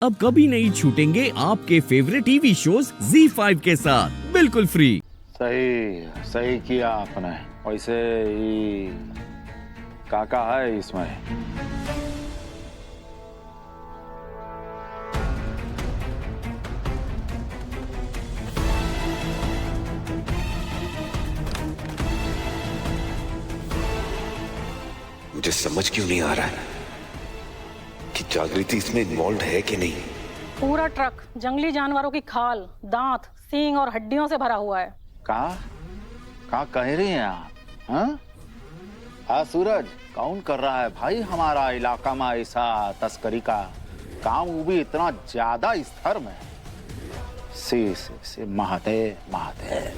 अब कभी नहीं छूटेंगे आपके फेवरेट टीवी शोज ZEE5 के साथ बिल्कुल फ्री। सही सही किया आपने। वैसे ही काका है इसमें। मुझे समझ क्यों नहीं आ रहा है कि जागृति इसमें इन्वॉल्व है कि नहीं। पूरा ट्रक जंगली जानवरों की खाल, दांत, सींग और हड्डियों से भरा हुआ है। कहाँ कह रही हैं आप? हाँ सूरज, कौन कर रहा है भाई हमारा इलाका में ऐसा तस्करी का काम, वो भी इतना ज्यादा स्तर में। सी महादेव महादेव।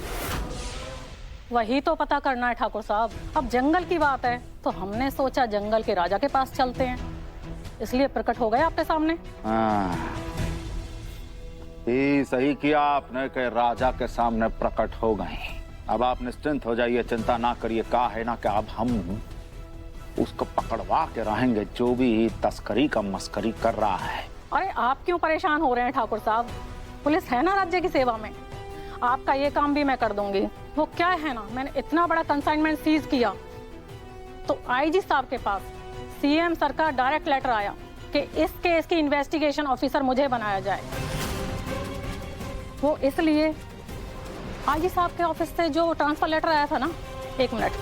वही तो पता करना है ठाकुर साहब। अब जंगल की बात है तो हमने सोचा जंगल के राजा के पास चलते हैं, इसलिए प्रकट हो गए आपके सामने। ये सही किया आपने कि राजा के सामने प्रकट हो गए। अब आप निश्चिंत हो जाइए, चिंता ना करिए। कहा है ना कि अब हम उसको पकड़वा के रहेंगे जो भी तस्करी का मस्करी कर रहा है। अरे आप क्यों परेशान हो रहे हैं ठाकुर साहब? पुलिस है ना राज्य की सेवा में, आपका ये काम भी मैं कर दूंगी। वो क्या है ना, मैंने इतना बड़ा कंसाइनमेंट सीज किया तो आईजी साहब के पास सीएम सर का डायरेक्ट लेटर आया कि इस केस की इन्वेस्टिगेशन ऑफिसर मुझे बनाया जाए। वो इसलिए आईजी साहब के ऑफिस से जो ट्रांसफर लेटर आया था ना, एक मिनट,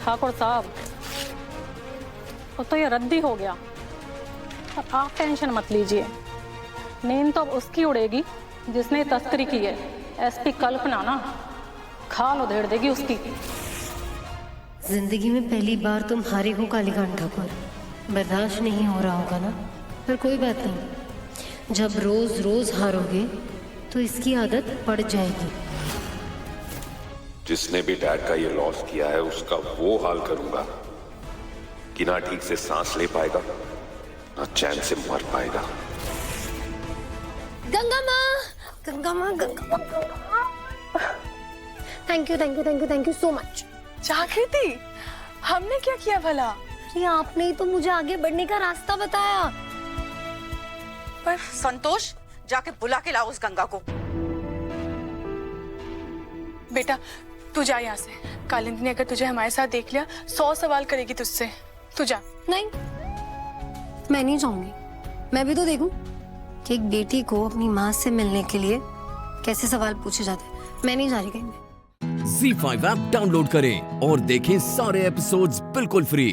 ठाकुर साहब तो ये रद्दी हो गया। और आप टेंशन मत लीजिए, नींद तो उसकी उड़ेगी जिसने तस्करी की है। एसपी कल्पना ना खाल उधेड़ देगी उसकी। जिंदगी में पहली बार तुम हारे हो कालीकांत ठाकुर, बर्दाश्त नहीं हो रहा होगा ना, पर कोई बात नहीं, जब रोज रोज हारोगे तो इसकी आदत पड़ जाएगी। जिसने भी डैड का ये लॉस किया है उसका वो हाल करूंगा कि ना ठीक से सांस ले पाएगा ना चैन से मर पाएगा। गंगा माँ, गंगा माँ, गंगा माँ, thank you thank you thank you thank you so much. जागृति, हमने क्या किया भला? अरे आपने ही तो मुझे आगे बढ़ने का रास्ता बताया। पर संतोष, जाके बुला के लाओ उस गंगा को। बेटा तू जा यहाँ से। कालिंदी ने अगर तुझे हमारे साथ देख लिया 100 सवाल करेगी तुझसे। तू जा। नहीं, मैं नहीं जाऊंगी। मैं भी तो देखूं कि एक बेटी को अपनी माँ से मिलने के लिए कैसे सवाल पूछे जाते हैं। मैं नहीं जा रही कहीं। ZEE5 ऐप डाउनलोड करें और देखें सारे एपिसोड्स बिल्कुल फ्री।